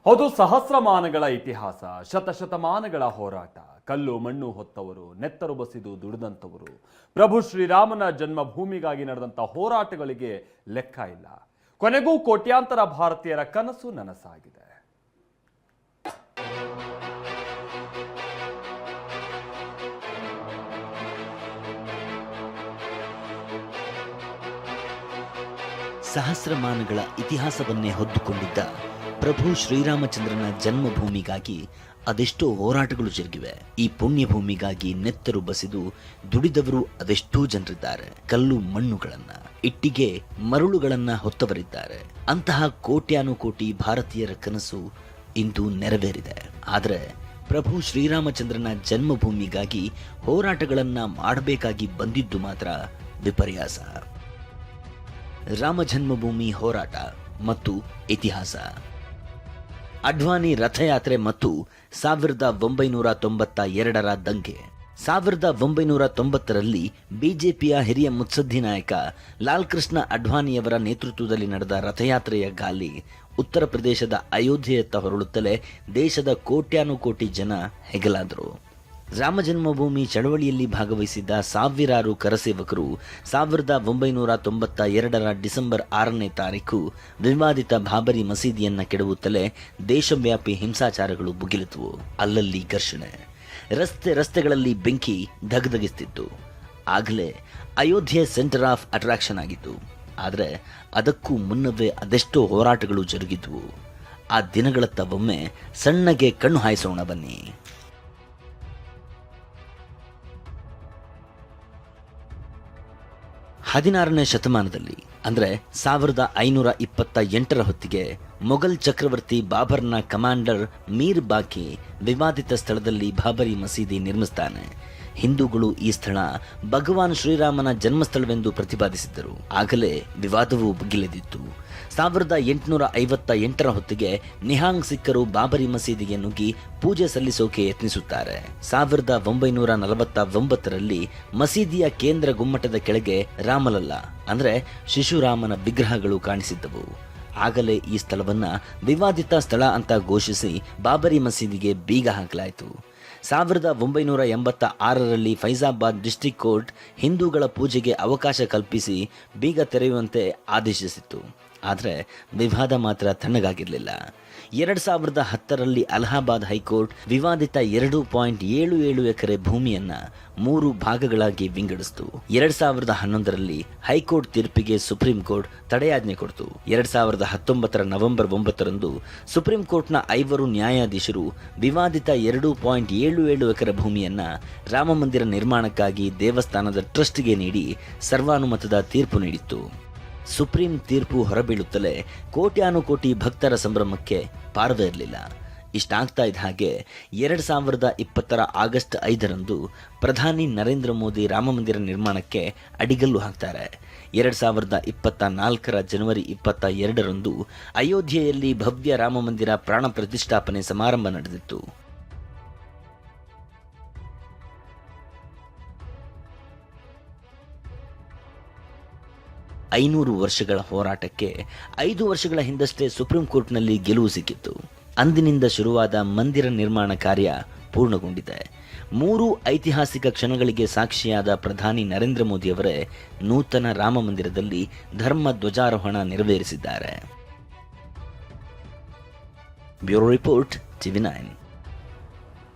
ಹೌದು, ಸಹಸ್ರಮಾನಗಳ ಇತಿಹಾಸ, ಶತಶತಮಾನಗಳ ಹೋರಾಟ, ಕಲ್ಲು ಮಣ್ಣು ಹೊತ್ತವರು, ನೆತ್ತರು ಬಸಿದು ದುಡಿದಂಥವರು, ಪ್ರಭು ಶ್ರೀರಾಮನ ಜನ್ಮಭೂಮಿಗಾಗಿ ನಡೆದಂಥ ಹೋರಾಟಗಳಿಗೆ ಲೆಕ್ಕ ಇಲ್ಲ. ಕೊನೆಗೂ ಕೋಟ್ಯಾಂತರ ಭಾರತೀಯರ ಕನಸು ನನಸಾಗಿದೆ. ಸಹಸ್ರಮಾನಗಳ ಇತಿಹಾಸವನ್ನೇ ಹೊದ್ದುಕೊಂಡಿದ್ದ ಪ್ರಭು ಶ್ರೀರಾಮಚಂದ್ರನ ಜನ್ಮಭೂಮಿಗಾಗಿ ಅದೆಷ್ಟೋ ಹೋರಾಟಗಳು ಜರುಗಿವೆ. ಈ ಪುಣ್ಯ ಭೂಮಿಗಾಗಿ ನೆತ್ತರು ಬಸಿದು ದುಡಿದವರು ಅದೆಷ್ಟೋ ಜನರಿದ್ದಾರೆ. ಕಲ್ಲು ಮಣ್ಣುಗಳನ್ನ, ಇಟ್ಟಿಗೆ ಮರಳುಗಳನ್ನ ಹೊತ್ತವರಿದ್ದಾರೆ. ಅಂತಹ ಕೋಟ್ಯಾನುಕೋಟಿ ಭಾರತೀಯರ ಕನಸು ಇಂದು ನೆರವೇರಿದೆ. ಆದರೆ ಪ್ರಭು ಶ್ರೀರಾಮಚಂದ್ರನ ಜನ್ಮಭೂಮಿಗಾಗಿ ಹೋರಾಟಗಳನ್ನ ಮಾಡಬೇಕಾಗಿ ಬಂದಿದ್ದು ಮಾತ್ರ ವಿಪರ್ಯಾಸ. ರಾಮ ಜನ್ಮಭೂಮಿ ಹೋರಾಟ ಮತ್ತು ಇತಿಹಾಸ. ಅಡ್ವಾನಿ ರಥಯಾತ್ರೆ ಮತ್ತು 1992ರ ದಂಗೆ. 1990ರಲ್ಲಿ ಬಿಜೆಪಿಯ ಹಿರಿಯ ಮುತ್ಸದ್ದಿ ನಾಯಕ ಲಾಲ್ ಕೃಷ್ಣ ಅಡ್ವಾನಿಯವರ ನೇತೃತ್ವದಲ್ಲಿ ನಡೆದ ರಥಯಾತ್ರೆಯ ಗಾಲಿ ಉತ್ತರ ಪ್ರದೇಶದ ಅಯೋಧ್ಯೆಯತ್ತ ಹೊರಳುತ್ತಲೇ ದೇಶದ ಕೋಟ್ಯಾನುಕೋಟಿ ಜನ ಹೆಗಲಾದರು. ರಾಮ ಜನ್ಮಭೂಮಿ ಚಳವಳಿಯಲ್ಲಿ ಭಾಗವಹಿಸಿದ್ದ ಸಾವಿರಾರು ಕರಸೇವಕರು 1992ರ ಡಿಸೆಂಬರ್ 6ನೇ ತಾರೀಕು ವಿವಾದಿತ ಬಾಬರಿ ಮಸೀದಿಯನ್ನ ಕೆಡವುತ್ತಲೇ ದೇಶವ್ಯಾಪಿ ಹಿಂಸಾಚಾರಗಳು ಭುಗಿಲಿತವು. ಅಲ್ಲಲ್ಲಿ ಘರ್ಷಣೆ, ರಸ್ತೆಗಳಲ್ಲಿ ಬೆಂಕಿ ಧಗಧಗಿಸ್ತಿತ್ತು. ಆಗಲೇ ಅಯೋಧ್ಯೆ ಸೆಂಟರ್ ಆಫ್ ಅಟ್ರಾಕ್ಷನ್ ಆಗಿತ್ತು. ಆದರೆ ಅದಕ್ಕೂ ಮುನ್ನವೇ ಅದೆಷ್ಟೋ ಹೋರಾಟಗಳು ಜರುಗಿದ್ವು. ಆ ದಿನಗಳತ್ತ ಒಮ್ಮೆ ಸಣ್ಣಗೆ ಕಣ್ಣು ಹಾಯಿಸೋಣ ಬನ್ನಿ. 16ನೇ ಶತಮಾನದಲ್ಲಿ ಅಂದರೆ 1528ರ ಹೊತ್ತಿಗೆ ಮೊಘಲ್ ಚಕ್ರವರ್ತಿ ಬಾಬರ್ನ ಕಮಾಂಡರ್ ಮೀರ್ ಬಾಕಿ ವಿವಾದಿತ ಸ್ಥಳದಲ್ಲಿ ಬಾಬರಿ ಮಸೀದಿ ನಿರ್ಮಿಸ್ತಾನೆ. ಹಿಂದೂಗಳು ಈ ಸ್ಥಳ ಭಗವಾನ್ ಶ್ರೀರಾಮನ ಜನ್ಮಸ್ಥಳವೆಂದು ಪ್ರತಿಪಾದಿಸಿದ್ದರು. ಆಗಲೇ ವಿವಾದವು ಭುಗಿಲೆದಿತ್ತು. 1858ರ ಹೊತ್ತಿಗೆ ನಿಹಾಂಗ್ ಸಿಖ್ಖರು ಬಾಬರಿ ಮಸೀದಿಗೆ ನುಗ್ಗಿ ಪೂಜೆ ಸಲ್ಲಿಸೋಕೆ ಯತ್ನಿಸುತ್ತಾರೆ. 1949ರಲ್ಲಿ ಮಸೀದಿಯ ಕೇಂದ್ರ ಗುಮ್ಮಟದ ಕೆಳಗೆ ರಾಮಲಲ್ಲಾ ಅಂದ್ರೆ ಶಿಶುರಾಮನ ವಿಗ್ರಹಗಳು ಕಾಣಿಸಿದ್ದವು. ಆಗಲೇ ಈ ಸ್ಥಳವನ್ನ ವಿವಾದಿತ ಸ್ಥಳ ಅಂತ ಘೋಷಿಸಿ ಬಾಬರಿ ಮಸೀದಿಗೆ ಬೀಗ ಹಾಕಲಾಯಿತು. 1986ರಲ್ಲಿ ಫೈಜಾಬಾದ್ ಡಿಸ್ಟ್ರಿಕ್ಟ್ ಕೋರ್ಟ್ ಹಿಂದೂಗಳ ಪೂಜೆಗೆ ಅವಕಾಶ ಕಲ್ಪಿಸಿ ಬೀಗ ತೆರೆಯುವಂತೆ ಆದೇಶಿಸಿತ್ತು. ಆದರೆ ವಿವಾದ ಮಾತ್ರ ತಣ್ಣಗಾಗಿರಲಿಲ್ಲ. 2010ರಲ್ಲಿ ಅಲಹಾಬಾದ್ ಹೈಕೋರ್ಟ್ ವಿವಾದಿತ 2.77 ಎಕರೆ ಭೂಮಿಯನ್ನ 3 ಭಾಗಗಳಾಗಿ ವಿಂಗಡಿಸಿತು. 2011ರಲ್ಲಿ ಹೈಕೋರ್ಟ್ ತೀರ್ಪಿಗೆ ಸುಪ್ರೀಂ ಕೋರ್ಟ್ ತಡೆಯಾಜ್ಞೆ ಕೊಡ್ತು. 2019ರ ನವೆಂಬರ್ 9ರಂದು ಸುಪ್ರೀಂ ಕೋರ್ಟ್ನ 5 ನ್ಯಾಯಾಧೀಶರು ವಿವಾದಿತ 2.77 ಎಕರೆ ಭೂಮಿಯನ್ನ ರಾಮ ಮಂದಿರ ನಿರ್ಮಾಣಕ್ಕಾಗಿ ದೇವಸ್ಥಾನದ ಟ್ರಸ್ಟ್ಗೆ ನೀಡಿ ಸರ್ವಾನುಮತದ ತೀರ್ಪು ನೀಡಿತ್ತು. ಸುಪ್ರೀಂ ತೀರ್ಪು ಹೊರಬೀಳುತ್ತಲೇ ಕೋಟ್ಯಾನುಕೋಟಿ ಭಕ್ತರ ಸಂಭ್ರಮಕ್ಕೆ ಪಾರವೇ ಇರಲಿಲ್ಲ. ಇಷ್ಟಾಗ್ತಾ ಇದ್ದ ಹಾಗೆ 2020ರ ಆಗಸ್ಟ್ 5ರಂದು ಪ್ರಧಾನಿ ನರೇಂದ್ರ ಮೋದಿ ರಾಮ ಮಂದಿರ ನಿರ್ಮಾಣಕ್ಕೆ ಅಡಿಗಲ್ಲು ಹಾಕ್ತಾರೆ. 2024ರ ಜನವರಿ 22ರಂದು ಅಯೋಧ್ಯೆಯಲ್ಲಿ ಭವ್ಯ ರಾಮ ಮಂದಿರ ಪ್ರಾಣ ಪ್ರತಿಷ್ಠಾಪನೆ ಸಮಾರಂಭ ನಡೆದಿತ್ತು. 500 ವರ್ಷಗಳ ಹೋರಾಟಕ್ಕೆ 5 ವರ್ಷಗಳ ಹಿಂದಷ್ಟೇ ಸುಪ್ರೀಂ ಕೋರ್ಟ್ನಲ್ಲಿ ಗೆಲುವು ಸಿಕ್ಕಿತ್ತು. ಅಂದಿನಿಂದ ಶುರುವಾದ ಮಂದಿರ ನಿರ್ಮಾಣ ಕಾರ್ಯ ಪೂರ್ಣಗೊಂಡಿದೆ. 3 ಐತಿಹಾಸಿಕ ಕ್ಷಣಗಳಿಗೆ ಸಾಕ್ಷಿಯಾದ ಪ್ರಧಾನಿ ನರೇಂದ್ರ ಮೋದಿ ಅವರೇ ನೂತನ ರಾಮ ಮಂದಿರದಲ್ಲಿ ಧರ್ಮ ಧ್ವಜಾರೋಹಣ ನೆರವೇರಿಸಿದ್ದಾರೆ. Bureau report, TV9.